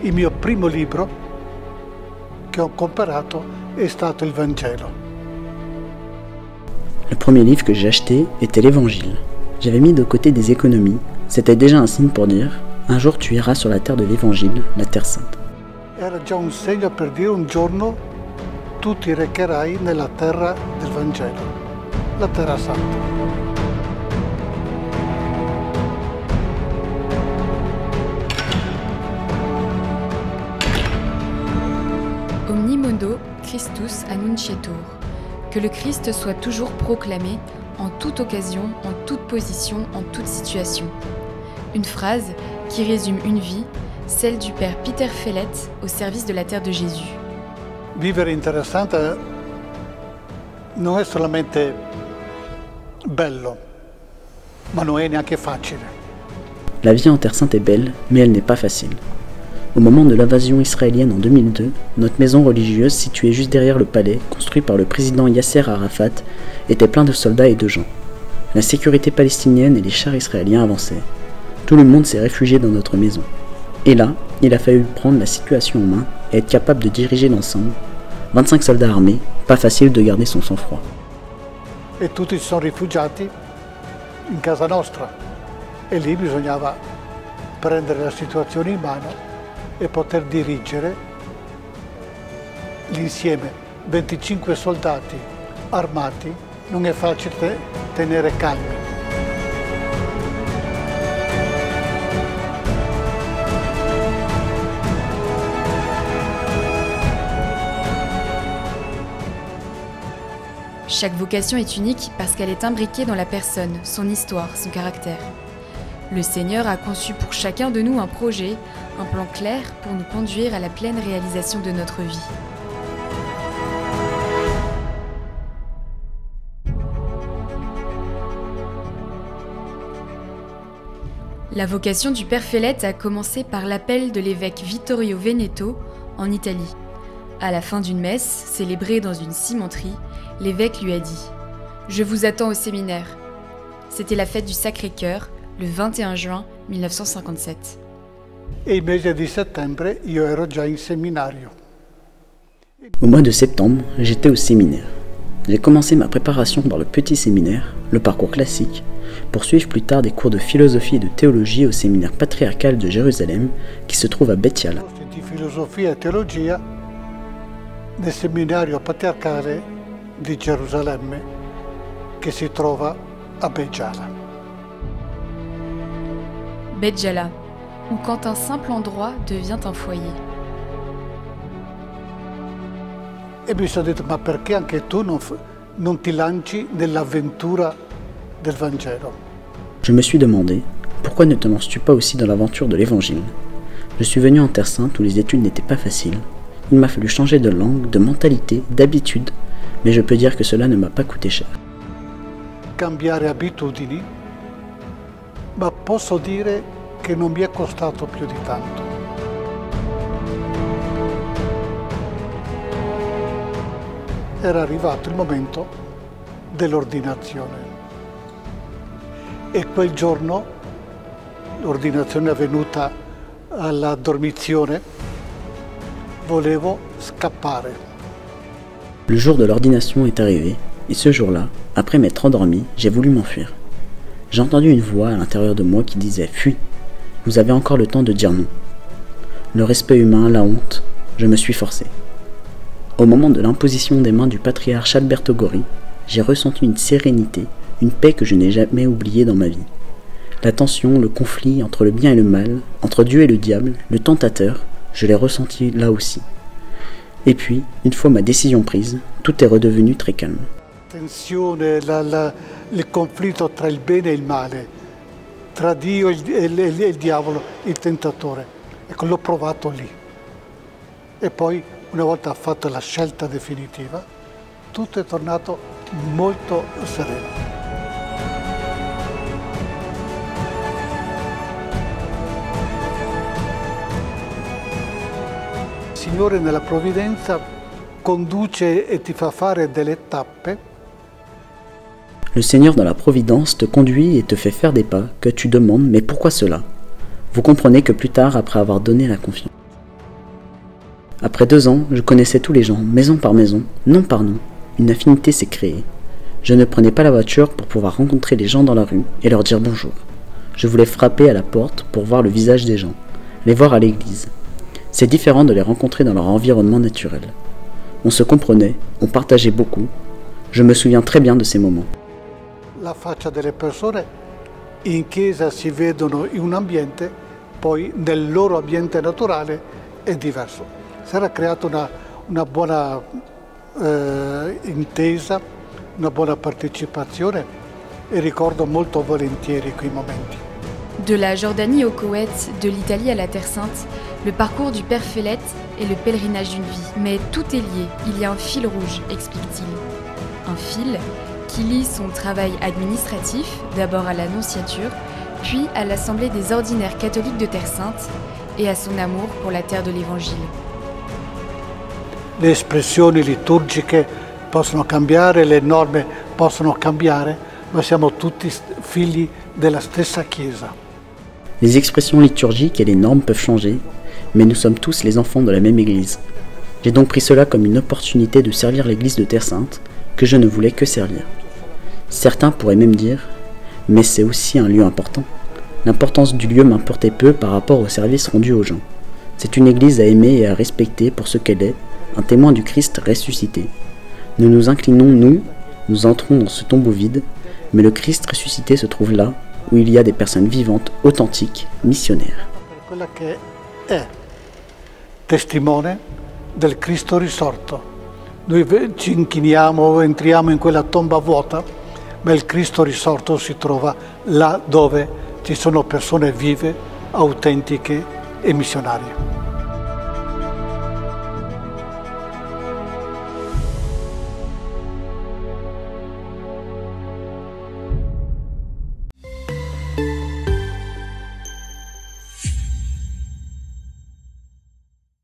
Il mio primo libro che ho comprato è stato il Vangelo. Le premier livre que j'ai acheté était l'Évangile. J'avais mis de côté des économies. C'était déjà un signe pour dire « Un jour tu iras sur la terre de l'Évangile, la terre sainte ». Era già un segno per dire un giorno tu ti recherai nella terra del Vangelo, la terra santa. Omnimodo Christus annunciatur. Que le Christ soit toujours proclamé en toute occasion, en toute position, en toute situation. Une phrase qui résume une vie, celle du père Peter Fellet au service de la terre de Jésus. Vivere interessante non è solamente bello, ma non è neanche facile. La vie en Terre Sainte est belle, mais elle n'est pas facile. Au moment de l'invasion israélienne en 2002, notre maison religieuse située juste derrière le palais, construit par le président Yasser Arafat, était plein de soldats et de gens. La sécurité palestinienne et les chars israéliens avançaient. Tout le monde s'est réfugié dans notre maison. Et là, il a fallu prendre la situation en main et être capable de diriger l'ensemble. 25 soldats armés, pas facile de garder son sang-froid. E tutti si sono rifugiati in casa nostra e lì bisognava prendere la situazione in mano e poter dirigere l'insieme. 25 soldati armati, non è facile tenere calma. Chaque vocation est unique parce qu'elle est imbriquée dans la personne, son histoire, son caractère. Le Seigneur a conçu pour chacun de nous un projet, un plan clair pour nous conduire à la pleine réalisation de notre vie. La vocation du Père Fellet a commencé par l'appel de l'évêque Vittorio Veneto en Italie. À la fin d'une messe, célébrée dans une cimenterie, l'évêque lui a dit « Je vous attends au séminaire ». C'était la fête du Sacré-Cœur, le 21 juin 1957. E il mese di settembre io ero già in seminario. Au mois de septembre, j'étais au séminaire. J'ai commencé ma préparation par le petit séminaire, le parcours classique, pour suivre plus tard des cours de philosophie et de théologie au séminaire patriarcal de Jérusalem qui se trouve à Bet Yala. Di filosofia e teologia nel seminario patriarcale di Gerusalemme che si trova a Bet Yala. Bet Yala, ou quand un simple endroit devient un foyer. E mi sono detto, ma perché anche tu non ti lanci nell'avventura del Vangelo? Je me suis demandé, pourquoi ne te lances-tu pas aussi dans l'aventure de l'Évangile? Je suis venu en Terre Sainte où les études n'étaient pas faciles. Il m'a fallu changer de langue, de mentalité, d'habitude, mais je peux dire que cela ne m'a pas coûté cher. Cambiare abitudini, ma posso dire che non mi è costato più di tanto. Era arrivato il momento dell'ordinazione e quel giorno l'ordinazione è avvenuta alla dormizione, volevo scappare. Le jour de l'ordination est arrivé, et ce jour-là, après m'être endormi, j'ai voulu m'enfuir. J'ai entendu une voix à l'intérieur de moi qui disait « Fuis, vous avez encore le temps de dire non ». Le respect humain, la honte, je me suis forcé. Au moment de l'imposition des mains du patriarche Alberto Gori, j'ai ressenti une sérénité, une paix que je n'ai jamais oubliée dans ma vie. La tension, le conflit entre le bien et le mal, entre Dieu et le diable, le tentateur, je l'ai ressenti là aussi. Et puis, une fois ma décision prise, tout est redevenu très calme. Tensione, il conflitto tra il bene e il male, tra Dio e il diavolo, il tentatore. Ecco, l'ho provato lì. E poi, una volta fatta la scelta definitiva, tutto è tornato molto sereno. Il Signore nella provvidenza conduce e ti fa fare delle tappe. Le Seigneur dans la providence te conduit et te fait faire des pas que tu demandes, mais pourquoi cela? Vous comprenez que plus tard, après avoir donné la confiance. Après 2 ans, je connaissais tous les gens, maison par maison, nom par nom. Une affinité s'est créée. Je ne prenais pas la voiture pour pouvoir rencontrer les gens dans la rue et leur dire bonjour. Je voulais frapper à la porte pour voir le visage des gens, les voir à l'église. C'est différent de les rencontrer dans leur environnement naturel. On se comprenait, on partageait beaucoup. Je me souviens très bien de ces moments. La faccia delle persone in chiesa si vedono in un ambiente, poi nel loro ambiente naturale è diverso. Si era creata una buona intesa, una buona partecipazione e ricordo molto volentieri quei momenti. De la Jordanie au Koweït, de l'Italie à la Terre Sainte, le parcours du Père Fellet est le pèlerinage d'une vie. Mais tout est lié, il y a un fil rouge, explique-t-il. Un fil qui lie son travail administratif, d'abord à l'Annonciature, puis à l'Assemblée des ordinaires catholiques de Terre Sainte et à son amour pour la terre de l'Évangile. Le espressioni liturgiche possono cambiare, le norme possono cambiare, ma siamo tutti figli della stessa Chiesa. Les expressions liturgiques et les normes peuvent changer, mais nous sommes tous les enfants de la même Église. J'ai donc pris cela comme une opportunité de servir l'Église de Terre Sainte, que je ne voulais que servir. Certains pourraient même dire, mais c'est aussi un lieu important. L'importance du lieu m'importait peu par rapport au service rendu aux gens. C'est une Église à aimer et à respecter pour ce qu'elle est, un témoin du Christ ressuscité. Nous nous inclinons, nous entrons dans ce tombeau vide, mais le Christ ressuscité se trouve là, où il y a des personnes vivantes, authentiques, missionnaires. Quella che è testimone del Cristo risorto. Noi ci inchiniamo, entriamo in quella tomba vuota, ma il Cristo risorto si trova là dove ci sono persone vive, autentiche e missionarie.